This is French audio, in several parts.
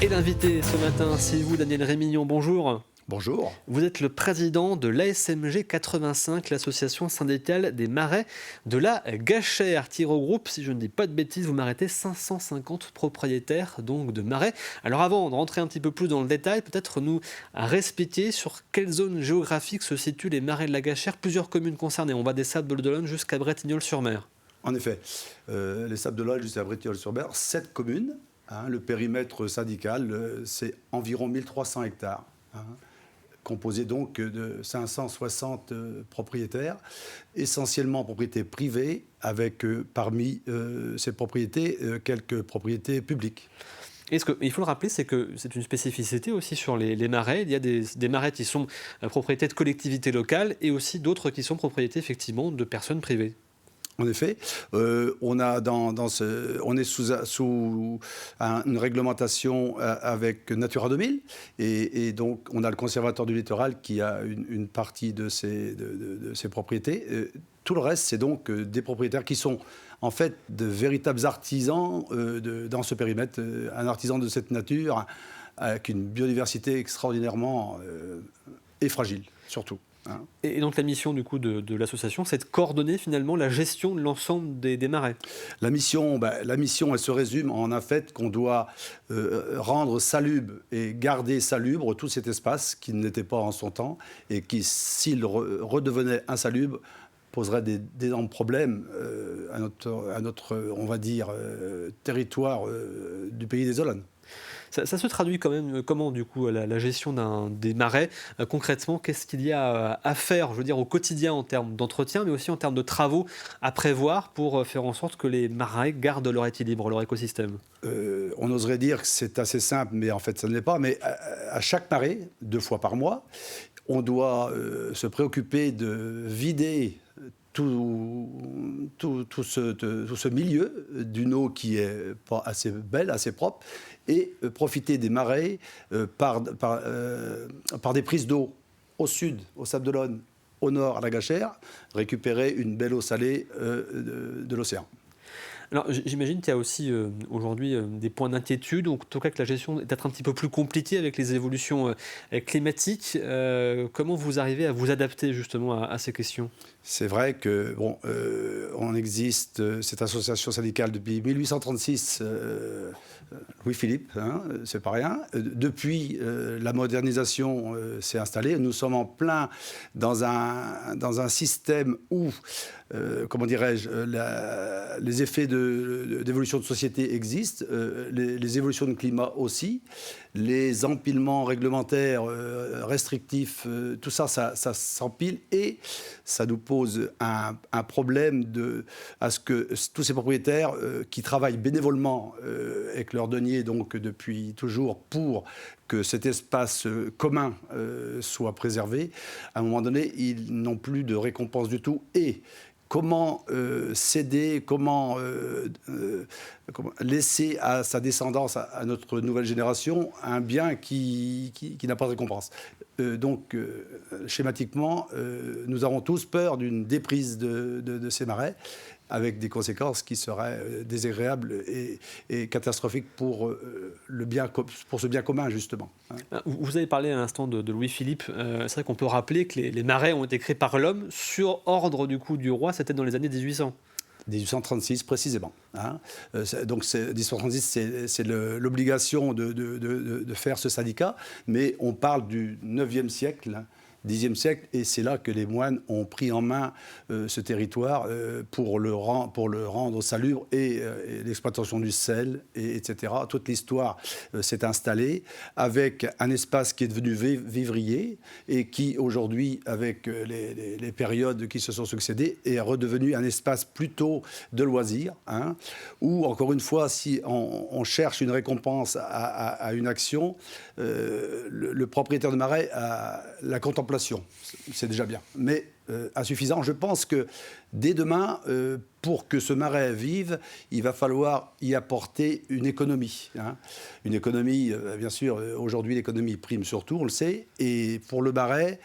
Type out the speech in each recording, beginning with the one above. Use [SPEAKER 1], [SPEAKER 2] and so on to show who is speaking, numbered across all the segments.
[SPEAKER 1] Et l'invité ce matin, c'est vous, Daniel Rémillon, bonjour.
[SPEAKER 2] Bonjour.
[SPEAKER 1] Vous êtes le président de l'ASMG 85, l'association syndicale des marais de la Gachère, qui regroupe, si je ne dis pas de bêtises, vous m'arrêtez, 550 propriétaires donc de marais. Alors avant de rentrer un petit peu plus dans le détail, peut-être nous réexpliquer sur quelle zone géographique se situent les marais de la Gachère, plusieurs communes concernées. On va des Sables d'Olonne jusqu'à Bretignolles-sur-Mer.
[SPEAKER 2] En effet, les Sables d'Olonne jusqu'à Bretignolles-sur-Mer, 7 communes. Le périmètre syndical, c'est environ 1300 hectares. Composé donc de 560 propriétaires, essentiellement propriétés privées, avec parmi ces propriétés quelques propriétés publiques.
[SPEAKER 1] Et il faut le rappeler, c'est que c'est une spécificité aussi sur les marais. Il y a des marais qui sont propriétés de collectivités locales et aussi d'autres qui sont propriétés effectivement de personnes privées.
[SPEAKER 2] En effet, on est sous une réglementation avec Natura 2000 et donc on a le conservateur du littoral qui a une partie de ces propriétés. Tout le reste, c'est donc des propriétaires qui sont en fait de véritables artisans dans ce périmètre, un artisan de cette nature avec une biodiversité extraordinairement et fragile, surtout.
[SPEAKER 1] Et donc la mission du coup de l'association, c'est de coordonner finalement la gestion de l'ensemble des marais.
[SPEAKER 2] La mission, elle se résume en un fait qu'on doit rendre salubre et garder salubre tout cet espace qui n'était pas en son temps et qui, s'il redevenait insalubre, poserait d'énormes problèmes à notre, on va dire, territoire du pays des Olonnes.
[SPEAKER 1] Ça se traduit quand même comment, du coup, la gestion des marais? Concrètement, qu'est-ce qu'il y a à faire, je veux dire, au quotidien en termes d'entretien, mais aussi en termes de travaux à prévoir pour faire en sorte que les marais gardent leur équilibre, leur écosystème?
[SPEAKER 2] On oserait dire que c'est assez simple, mais en fait, ça ne l'est pas. Mais à chaque marée, 2 fois par mois, on doit se préoccuper de vider tout ce milieu d'une eau qui est pas assez belle, assez propre, et profiter des marais par des prises d'eau au sud, au Sables d'Olonne, au nord, à la Gachère, récupérer une belle eau salée de l'océan.
[SPEAKER 1] Alors j'imagine qu'il y a aussi aujourd'hui des points d'inquiétude, en tout cas que la gestion est peut-être un petit peu plus compliquée avec les évolutions climatiques. Comment vous arrivez à vous adapter justement à ces questions?
[SPEAKER 2] C'est vrai que on existe, cette association syndicale depuis 1836, Louis-Philippe, c'est pas rien. Depuis, la modernisation s'est installée. Nous sommes en plein dans un système où, comment dirais-je, les effets d'évolution de société existent, les évolutions de climat aussi, les empilements réglementaires restrictifs, tout ça s'empile et ça nous pose un problème à ce que tous ces propriétaires qui travaillent bénévolement avec leur denier donc depuis toujours pour que cet espace commun soit préservé, à un moment donné, ils n'ont plus de récompense du tout. Et comment céder, comment laisser à sa descendance, à notre nouvelle génération, un bien qui n'a pas de récompense. Donc, schématiquement, nous avons tous peur d'une déprise de ces marais, avec des conséquences qui seraient désagréables et catastrophiques pour ce bien commun, justement.
[SPEAKER 1] Vous avez parlé à l'instant de Louis-Philippe. C'est vrai qu'on peut rappeler que les marais ont été créés par l'homme sur ordre du coup du roi, c'était dans les années 1800.
[SPEAKER 2] 1836 précisément. Donc 1836, c'est l'obligation de faire ce syndicat, mais on parle du 9e siècle, 10e siècle, et c'est là que les moines ont pris en main ce territoire pour le rendre salubre et l'exploitation du sel, etc. Toute l'histoire s'est installée avec un espace qui est devenu vivrier et qui aujourd'hui, avec les périodes qui se sont succédées, est redevenu un espace plutôt de loisirs, où, encore une fois, si on cherche une récompense à une action, le propriétaire de marais a la contemplation. C'est déjà bien, mais insuffisant. Je pense que dès demain, pour que ce marais vive, il va falloir y apporter une économie. Une économie, bien sûr, aujourd'hui l'économie prime surtout, on le sait, et pour le marais,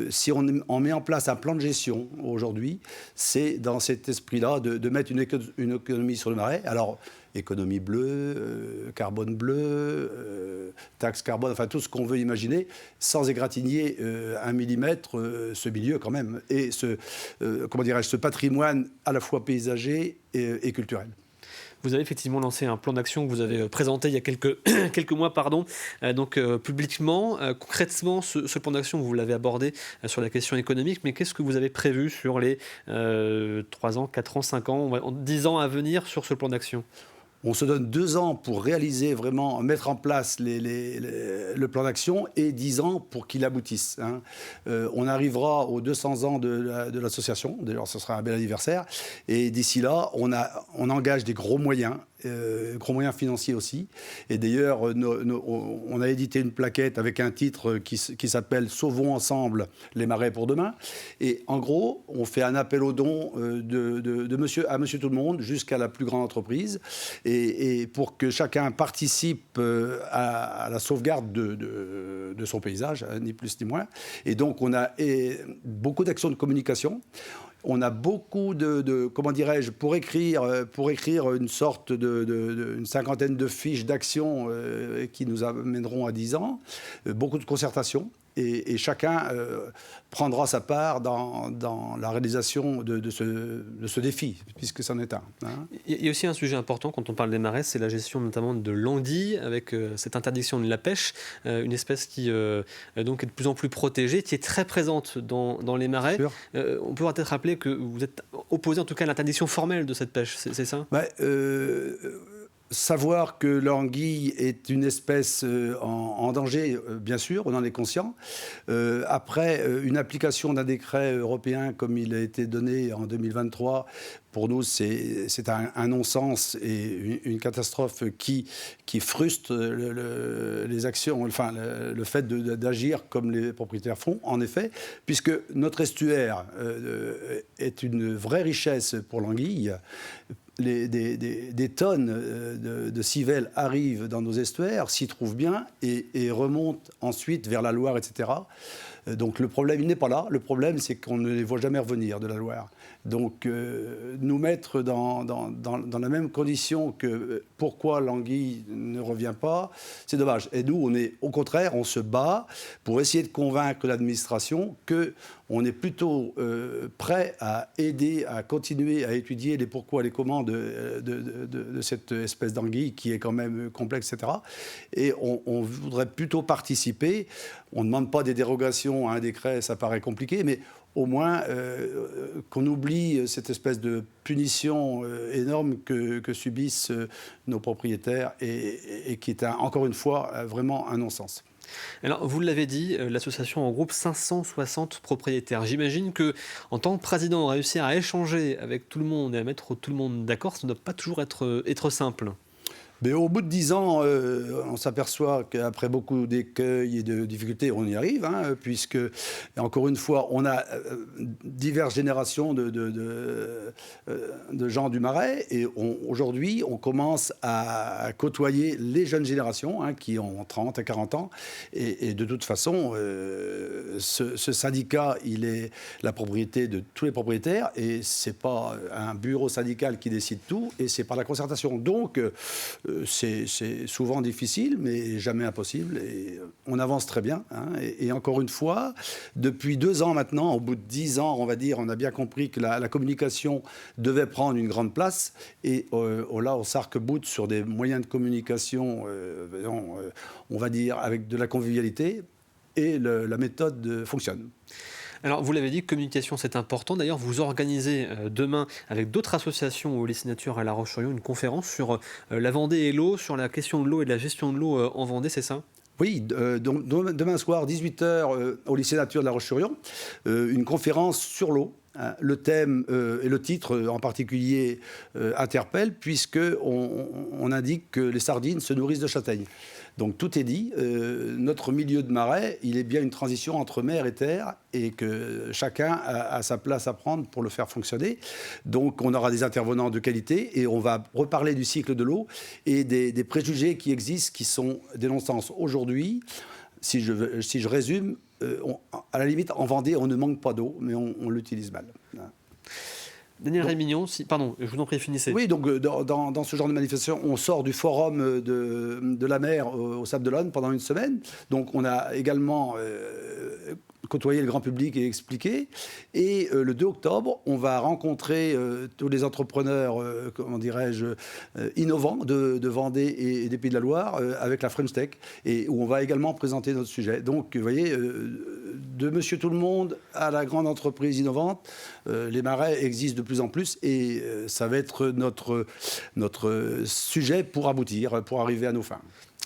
[SPEAKER 2] si on met en place un plan de gestion aujourd'hui, c'est dans cet esprit-là de mettre une économie sur le marais. Alors, économie bleue, carbone bleu, taxe carbone, enfin tout ce qu'on veut imaginer, sans égratigner un millimètre ce milieu quand même, et ce patrimoine à la fois paysager et culturel.
[SPEAKER 1] Vous avez effectivement lancé un plan d'action que vous avez présenté il y a quelques mois, publiquement. Concrètement, ce plan d'action, vous l'avez abordé sur la question économique, mais qu'est-ce que vous avez prévu sur les 3 ans, 4 ans, 5 ans, 10 ans à venir sur ce plan d'action ?
[SPEAKER 2] On se donne 2 ans pour réaliser vraiment, mettre en place le plan d'action et 10 ans pour qu'il aboutisse. On arrivera aux 200 ans de l'association, d'ailleurs ce sera un bel anniversaire, et d'ici là, on engage des gros moyens financiers aussi. Et d'ailleurs, on a édité une plaquette avec un titre qui s'appelle « Sauvons ensemble les marais pour demain ». Et en gros, on fait un appel aux dons à monsieur tout le monde jusqu'à la plus grande entreprise. Et pour que chacun participe à la sauvegarde de son paysage, ni plus ni moins. Et donc, on a beaucoup d'actions de communication. On a beaucoup comment dirais-je, pour écrire une sorte une cinquantaine de fiches d'action qui nous amèneront à 10 ans, beaucoup de concertations. Et chacun prendra sa part dans la réalisation de ce défi, puisque c'en est un.
[SPEAKER 1] Il y a aussi un sujet important quand on parle des marais, c'est la gestion notamment de l'anguille, avec cette interdiction de la pêche, une espèce qui donc est de plus en plus protégée, qui est très présente dans les marais. On peut peut-être rappeler que vous êtes opposé en tout cas à l'interdiction formelle de cette pêche, c'est ça ?
[SPEAKER 2] Savoir que l'anguille est une espèce en danger, bien sûr, on en est conscient. Après, une application d'un décret européen comme il a été donné en 2023, pour nous, c'est un non-sens et une catastrophe qui frustre les actions, enfin le fait d'agir comme les propriétaires font, en effet, puisque notre estuaire est une vraie richesse pour l'anguille. Des tonnes de civelle arrivent dans nos estuaires, s'y trouvent bien et remontent ensuite vers la Loire, etc. Donc le problème, il n'est pas là. Le problème, c'est qu'on ne les voit jamais revenir de la Loire. Donc nous mettre dans la même condition que pourquoi l'anguille ne revient pas, c'est dommage. Et nous, au contraire, on se bat pour essayer de convaincre l'administration qu'on est plutôt prêt à aider, à continuer à étudier les pourquoi et les comment de cette espèce d'anguille qui est quand même complexe, etc. Et on voudrait plutôt participer. On ne demande pas des dérogations à un décret, ça paraît compliqué, mais au moins qu'on oublie cette espèce de punition énorme que subissent nos propriétaires et qui est encore une fois vraiment un non-sens.
[SPEAKER 1] Alors, vous l'avez dit, l'association regroupe 560 propriétaires. J'imagine que, en tant que président, réussir à échanger avec tout le monde et à mettre tout le monde d'accord, ça ne doit pas toujours être simple.
[SPEAKER 2] Mais au bout de 10 ans, on s'aperçoit qu'après beaucoup d'écueils et de difficultés, on y arrive, puisque, encore une fois, on a diverses générations de gens du Marais, et aujourd'hui, on commence à côtoyer les jeunes générations, qui ont 30 à 40 ans, et de toute façon, ce syndicat, il est la propriété de tous les propriétaires, et c'est pas un bureau syndical qui décide tout, et c'est par la concertation. Donc, c'est souvent difficile, mais jamais impossible. Et on avance très bien. Et encore une fois, depuis 2 ans maintenant, au bout de 10 ans, on va dire, on a bien compris que la communication devait prendre une grande place. Et là, on s'arc-boute sur des moyens de communication, on va dire, avec de la convivialité. Et la méthode fonctionne.
[SPEAKER 1] Alors, vous l'avez dit, communication, c'est important. D'ailleurs, vous organisez demain, avec d'autres associations au lycée Nature à La Roche-sur-Yon, une conférence sur la Vendée et l'eau, sur la question de l'eau et de la gestion de l'eau en Vendée, c'est ça ?
[SPEAKER 2] Oui, donc demain soir, 18h, au lycée Nature de La Roche-sur-Yon, une conférence sur l'eau. Le thème et le titre en particulier interpellent, puisqu'on indique que les sardines se nourrissent de châtaignes. Donc tout est dit. Notre milieu de marais, il est bien une transition entre mer et terre, et que chacun a sa place à prendre pour le faire fonctionner. Donc on aura des intervenants de qualité, et on va reparler du cycle de l'eau et des préjugés qui existent, qui sont des non-sens aujourd'hui. Si je résume, à la limite, en Vendée, on ne manque pas d'eau, mais on l'utilise mal.
[SPEAKER 1] Daniel Rémillon, pardon, je vous en prie, finissez.
[SPEAKER 2] Oui, donc dans ce genre de manifestation, on sort du forum de la mer au Sable d'Olonne pendant une semaine. Donc on a également côtoyer le grand public et expliquer. Et le 2 octobre, on va rencontrer tous les entrepreneurs, comment dirais-je, innovants de Vendée et des Pays de la Loire avec la French Tech, et où on va également présenter notre sujet. Donc, vous voyez, de Monsieur Tout-le-Monde à la grande entreprise innovante, les marais existent de plus en plus, et ça va être notre sujet pour aboutir, pour arriver à nos fins.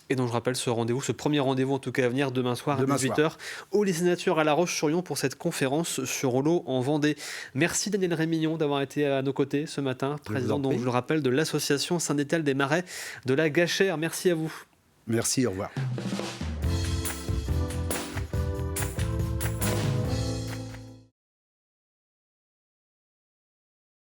[SPEAKER 1] Et donc je rappelle ce premier rendez-vous en tout cas à venir demain soir à 18h au lycée Nature à La Roche-sur-Yon pour cette conférence sur l'eau en Vendée. Merci Daniel Rémillon d'avoir été à nos côtés ce matin, président, donc, je le rappelle, de l'association syndicale des marais de la Gachère. Merci à vous.
[SPEAKER 2] Merci, au revoir.